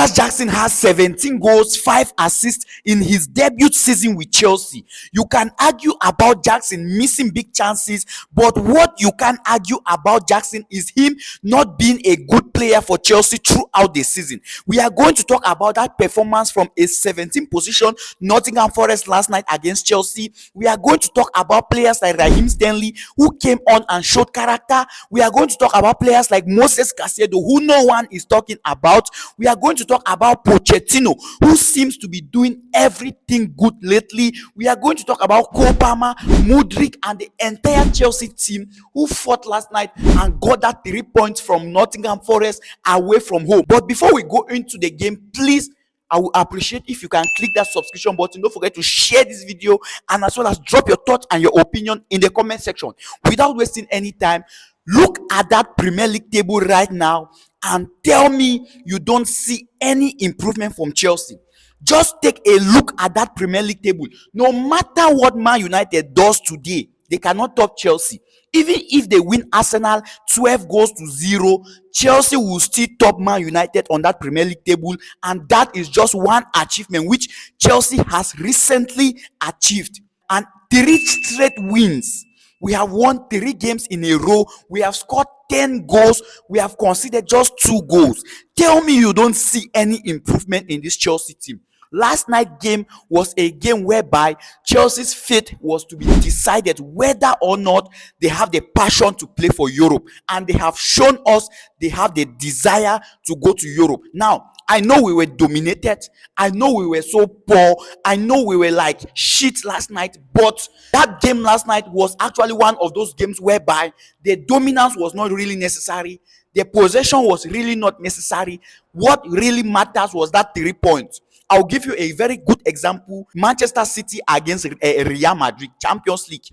Nicholas Jackson has 17 goals, 5 assists in his debut season with Chelsea. You can argue about Jackson missing big chances, but what you can argue about Jackson is him not being a good player for Chelsea throughout the season. We are going to talk about that performance from a 17 position Nottingham Forest last night against Chelsea. We are going to talk about players like Raheem Stanley, who came on and showed character. We are going to talk about players like Moses Caicedo, who no one is talking about. We are going to talk about Pochettino, who seems to be doing everything good lately. We are going to talk about Palmer, Mudryk, and the entire Chelsea team who fought last night and got that 3 points from Nottingham Forest away from home. But before we go into the game, please, I will appreciate if you can click that subscription button. Don't forget to share this video, and as well as drop your thoughts and your opinion in the comment section. Without wasting any time, look at that Premier League table right now and tell me you don't see any improvement from Chelsea. Just take a look at that Premier League table. No matter what Man United does today, they cannot top Chelsea. Even if they win Arsenal 12 goals to 0, Chelsea will still top Man United on that Premier League table, and that is just one achievement which Chelsea has recently achieved. And 3 straight wins. We have won 3 games in a row. We have scored 10 goals. We have conceded just 2 goals. Tell me you don't see any improvement in this Chelsea team. Last night's game was a game whereby Chelsea's fate was to be decided whether or not they have the passion to play for Europe. And they have shown us they have the desire to go to Europe. Now, I know we were dominated. I know we were so poor. I know we were like shit last night. But that game last night was actually one of those games whereby the dominance was not really necessary. The possession was really not necessary. What really matters was that 3 points. I'll give you a very good example. Manchester City against Real Madrid, Champions League.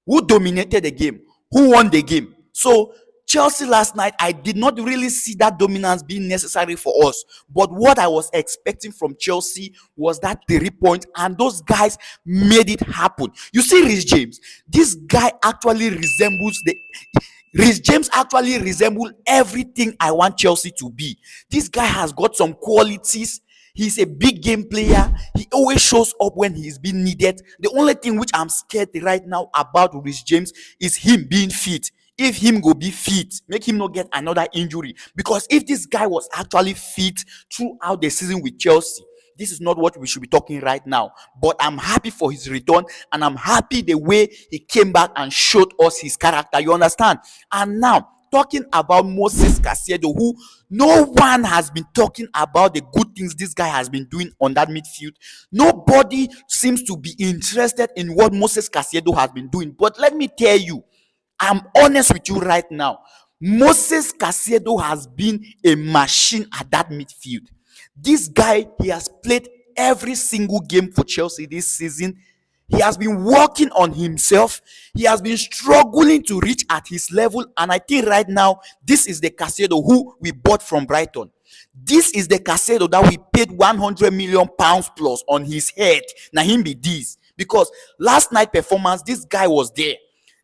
Who dominated the game? Who won the game? So Chelsea last night, I did not really see that dominance being necessary for us. But what I was expecting from Chelsea was that 3 points, and those guys made it happen. You see Reece James. This guy actually resembles Reece James actually resembles everything I want Chelsea to be. This guy has got some qualities. He's a big game player. He always shows up when he's being needed. The only thing which I'm scared right now about Reece James is him being fit. If him go be fit, make him not get another injury. Because if this guy was actually fit throughout the season with Chelsea, this is not what we should be talking right now. But I'm happy for his return, and I'm happy the way he came back and showed us his character. You understand? And now, talking about Moses Caicedo, who no one has been talking about the good things this guy has been doing on that midfield. Nobody seems to be interested in what Moses Caicedo has been doing. But let me tell you, I'm honest with you right now. Moses Caicedo has been a machine at that midfield. This guy, he has played every single game for Chelsea this season. He has been working on himself. He has been struggling to reach at his level. And I think right now, this is the Caicedo who we bought from Brighton. This is the Caicedo that we paid 100 million pounds plus on his head. Now him be this. Because last night performance, this guy was there.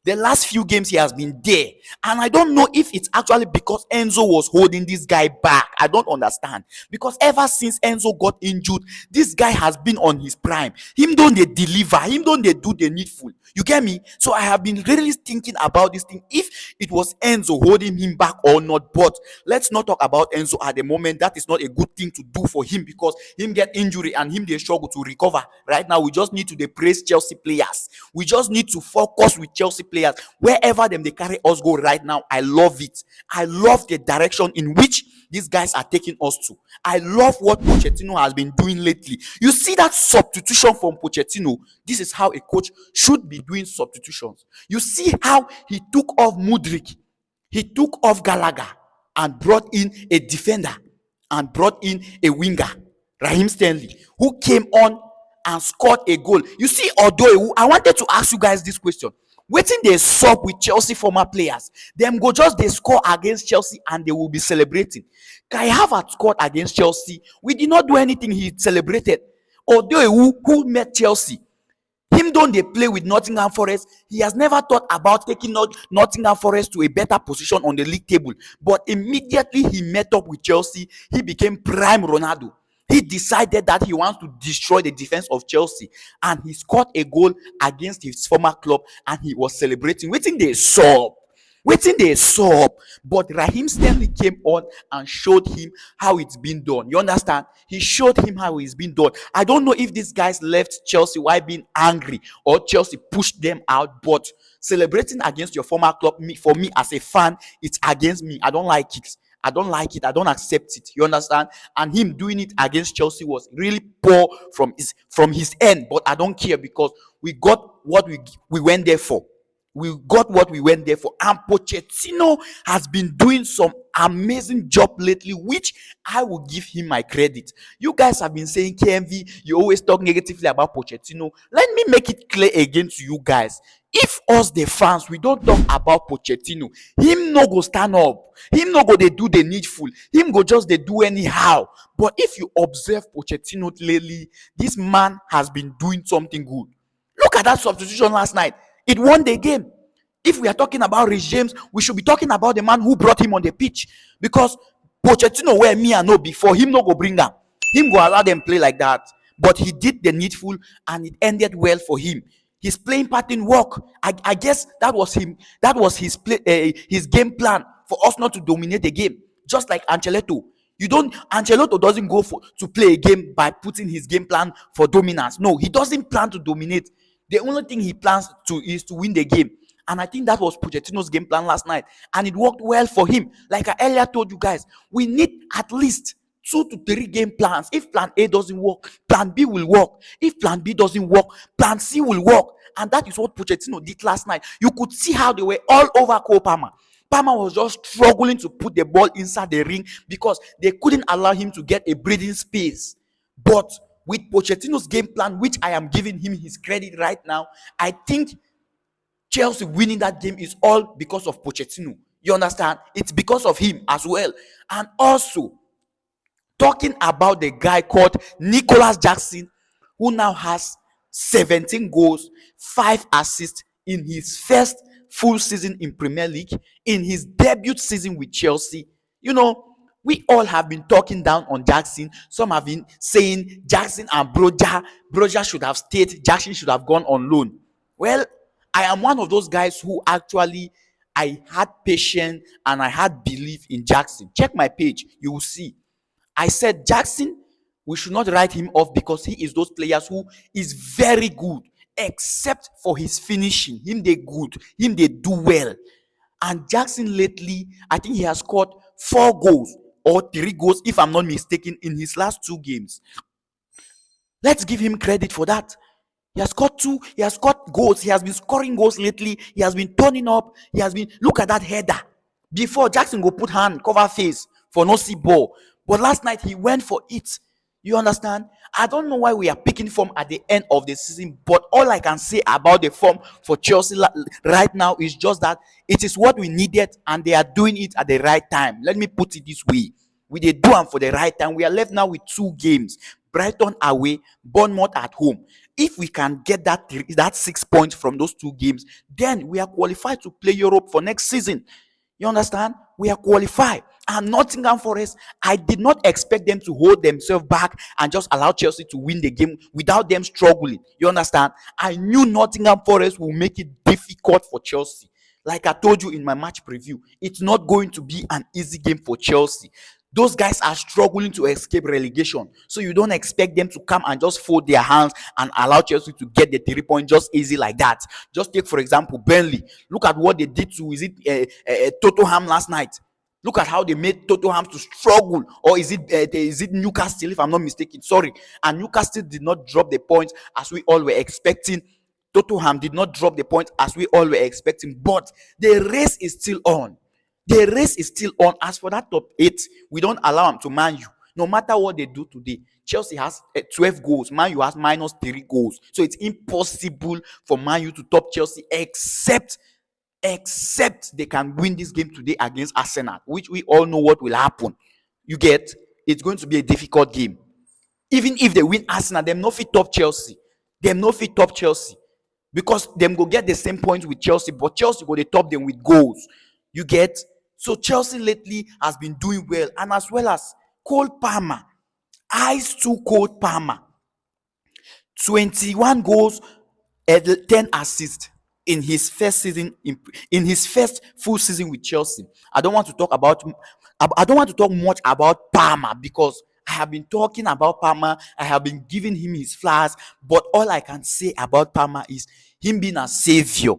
The last few games he has been there. And I don't know if it's actually because Enzo was holding this guy back. I don't understand. Because ever since Enzo got injured, this guy has been on his prime. Him don't they deliver. Him don't they do the needful. You get me? So I have been really thinking about this thing. If it was Enzo holding him back or not. But let's not talk about Enzo at the moment. That is not a good thing to do for him. Because him get injury and him they struggle to recover. Right now, we just need to praise Chelsea players. We just need to focus with Chelsea players. Wherever they carry us go right now, I love it. I love the direction in which these guys are taking us to. I love what Pochettino has been doing lately. You see that substitution from Pochettino. This is how a coach should be doing substitutions. You see how he took off Mudryk, he took off Gallagher and brought in a defender and brought in a winger, Raheem Stanley, who came on and scored a goal. You see, although I wanted to ask you guys this question. Waiting they sub with Chelsea former players. Them go just they score against Chelsea and they will be celebrating. Kai Havertz scored against Chelsea. We did not do anything. He celebrated. Although who met Chelsea, he Him don't they play with Nottingham Forest. He has never thought about taking Nottingham Forest to a better position on the league table. But immediately he met up with Chelsea, he became prime Ronaldo. He decided that he wants to destroy the defense of Chelsea, and he scored a goal against his former club, and he was celebrating. Waiting they saw, but Raheem Sterling came on and showed him how it's been done. You understand? He showed him how it's been done. I don't know if these guys left Chelsea while being angry or Chelsea pushed them out, but celebrating against your former club, for me as a fan, it's against me. I don't like it. I don't like it. I don't accept it. You understand? And him doing it against Chelsea was really poor from his end. But I don't care, because we got what we went there for. We got what we went there for. And Pochettino has been doing some amazing job lately, which I will give him my credit. You guys have been saying, KMV, you always talk negatively about Pochettino. Let me make it clear again to you guys. If us the fans, we don't talk about Pochettino, him no go stand up. Him no go they do the needful. Him go just they do anyhow. But if you observe Pochettino lately, this man has been doing something good. Look at that substitution last night. It won the game. If we are talking about Reece James, we should be talking about the man who brought him on the pitch. Because Pochettino, where me and know before, him no go bring them. Him go allow them play like that. But he did the needful, and it ended well for him. His playing pattern work. I guess that was him. That was his game plan for us not to dominate the game. Just like Ancelotti. Ancelotti doesn't go to play a game by putting his game plan for dominance. No, he doesn't plan to dominate. The only thing he plans to is to win the game. And I think that was Pochettino's game plan last night. And it worked well for him. Like I earlier told you guys, we need at least 2 to 3 game plans. If plan A doesn't work, plan B will work. If plan B doesn't work, plan C will work. And that is what Pochettino did last night. You could see how they were all over Cole Palmer. Palmer was just struggling to put the ball inside the ring because they couldn't allow him to get a breathing space. But with Pochettino's game plan, which I am giving him his credit right now, I think Chelsea winning that game is all because of Pochettino. You understand? It's because of him as well. And also, talking about the guy called Nicholas Jackson, who now has 17 goals, 5 assists in his first full season in Premier League, in his debut season with Chelsea. You know, we all have been talking down on Jackson. Some have been saying Jackson and Broja should have stayed. Jackson should have gone on loan. Well, I am one of those guys who actually, I had patience and I had belief in Jackson. Check my page, you will see. I said Jackson, we should not write him off because he is those players who is very good, except for his finishing. Him they good, him they do well. And Jackson lately, I think he has scored 4 goals or 3 goals, if I'm not mistaken, in his last 2 games. Let's give him credit for that. He has scored goals. He has been scoring goals lately. He has been turning up. Look at that header. Before, Jackson go put hand, cover face for no see ball. But last night, he went for it. You understand? I don't know why we are picking form at the end of the season, but all I can say about the form for Chelsea right now is just that it is what we needed, and they are doing it at the right time. Let me put it this way. We did do them for the right time. We are left now with 2 games. Brighton away, Bournemouth at home. If we can get that 6 points from those 2 games, then we are qualified to play Europe for next season. You understand? We are qualified. And Nottingham Forest, I did not expect them to hold themselves back and just allow Chelsea to win the game without them struggling. You understand? I knew Nottingham Forest will make it difficult for Chelsea. Like I told you in my match preview, it's not going to be an easy game for Chelsea. Those guys are struggling to escape relegation. So you don't expect them to come and just fold their hands and allow Chelsea to get the 3 points just easy like that. Just take, for example, Burnley. Look at what they did to, Tottenham last night. Look at how they made Tottenham to struggle. Or is it Newcastle, if I'm not mistaken? Sorry. And Newcastle did not drop the points as we all were expecting. Tottenham did not drop the points as we all were expecting. But the race is still on. The race is still on. As for that top 8, we don't allow them to Man U. No matter what they do today, Chelsea has 12 goals. Man U has minus 3 goals. So it's impossible for Man U to top Chelsea except they can win this game today against Arsenal, which we all know what will happen. You get? It's going to be a difficult game. Even if they win Arsenal, them no fit top Chelsea. because them go get the same points with Chelsea, but Chelsea go dey top them with goals. You get? So Chelsea lately has been doing well, and as well as Cole Palmer, eyes to Cole Palmer, 21 goals and 10 assists in his first season, in his first full season with Chelsea. I don't want to talk much about Palmer because I have been talking about Palmer. I have been giving him his flowers, but all I can say about Palmer is him being a savior.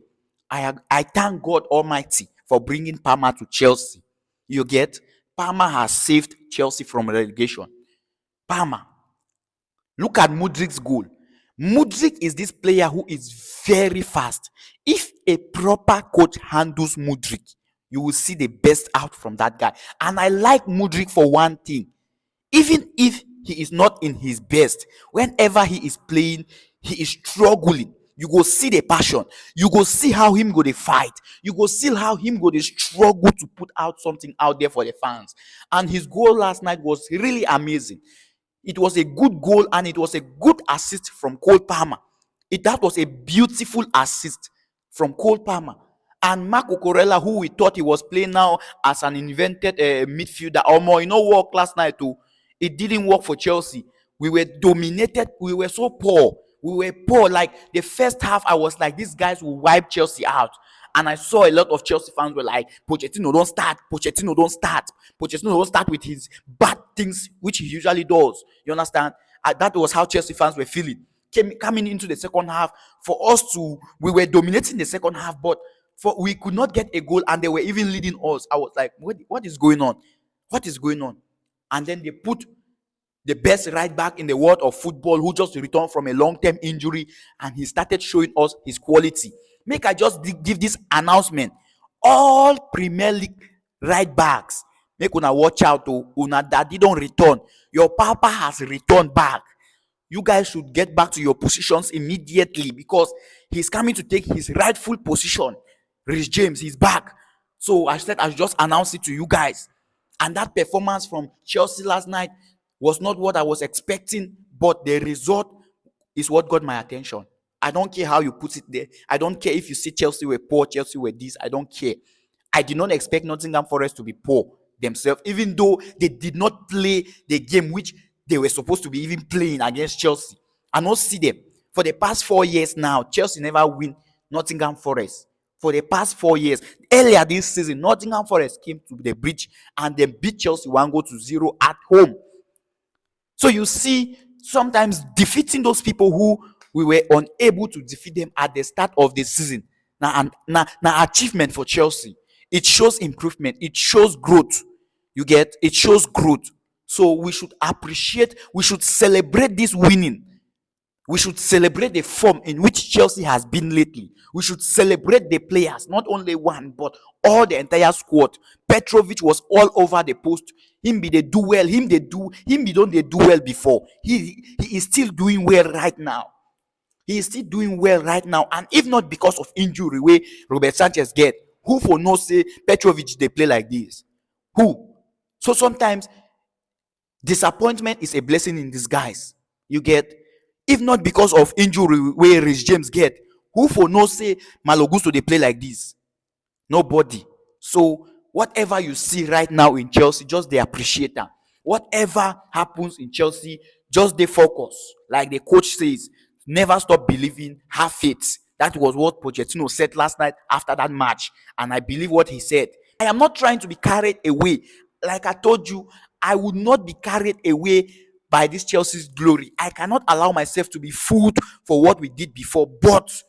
I thank God Almighty for bringing Palmer to Chelsea. You get? Palmer has saved Chelsea from relegation. Palmer. Look at Mudryk's goal. Mudryk is this player who is very fast. If a proper coach handles Mudryk, you will see the best out from that guy. And I like Mudryk for one thing. Even if he is not in his best, whenever he is playing, he is struggling. You go see the passion. You go see how him go dey fight. You go see how him go dey struggle to put out something out there for the fans. And his goal last night was really amazing. It was a good goal and it was a good assist from Cole Palmer. That was a beautiful assist from Cole Palmer. And Marco Corella, who we thought he was playing now as an invented midfielder, work last night too. It didn't work for Chelsea. We were dominated. We were so poor. We were poor. Like the first half, I was like, these guys will wipe Chelsea out. And I saw a lot of Chelsea fans were like, Pochettino don't start. Pochettino don't start. Pochettino don't start with his bad things, which he usually does. You understand? That was how Chelsea fans were feeling. Coming into the second half, we were dominating the second half, but we could not get a goal and they were even leading us. I was like, what is going on? What is going on? And then they put the best right back in the world of football who just returned from a long-term injury and he started showing us his quality. Make I just give this announcement. All Premier League right backs, make una watch out to una daddy don't return. Your papa has returned back. You guys should get back to your positions immediately because he's coming to take his rightful position. Reece James, he's back. So I said I should just announce it to you guys. And that performance from Chelsea last night was not what I was expecting, but the result is what got my attention. I don't care how you put it there. I don't care if you say Chelsea were poor, Chelsea were this. I don't care. I did not expect Nottingham Forest to be poor themselves, even though they did not play the game which they were supposed to be even playing against Chelsea. I don't see them. For the past 4 years now, Chelsea never win Nottingham Forest. For the past 4 years. Earlier this season, Nottingham Forest came to the bridge and they beat Chelsea 1-0 at home. So you see, sometimes defeating those people who we were unable to defeat them at the start of the season. Now achievement for Chelsea. It shows improvement. It shows growth. You get? It shows growth. So we should appreciate, we should celebrate this winning. We should celebrate the form in which Chelsea has been lately. We should celebrate the players, not only one, but all the entire squad. Petrovic was all over the post. Him be they do well. Him be don't they do well before. He is still doing well right now. He is still doing well right now. And if not because of injury where Robert Sanchez get, who for no say Petrovic they play like this? Who? So sometimes disappointment is a blessing in disguise. You get? If not because of injury where Reece James get, who for no say Malo Gusto they play like this? Nobody. So whatever you see right now in Chelsea, just they appreciate that. Whatever happens in Chelsea, just they focus. Like the coach says, never stop believing, have faith. That was what Pochettino said last night after that match. And I believe what he said. I am not trying to be carried away. Like I told you, I would not be carried away by this Chelsea's glory. I cannot allow myself to be fooled for what we did before. But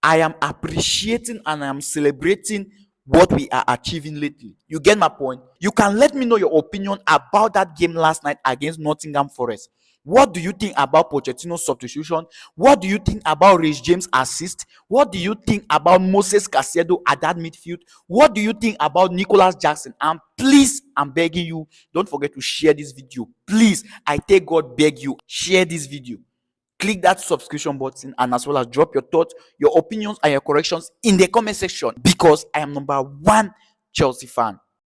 I am appreciating and I am celebrating what we are achieving lately. You get my point? You can let me know your opinion about that game last night against Nottingham Forest. What do you think about Pochettino's substitution? What do you think about Reece James' assist? What do you think about Moses Caicedo at that midfield? What do you think about Nicholas Jackson? And please, I'm begging you, don't forget to share this video. Please, I take God beg you, share this video. Click that subscription button and as well as drop your thoughts, your opinions and your corrections in the comment section because I am number one Chelsea fan.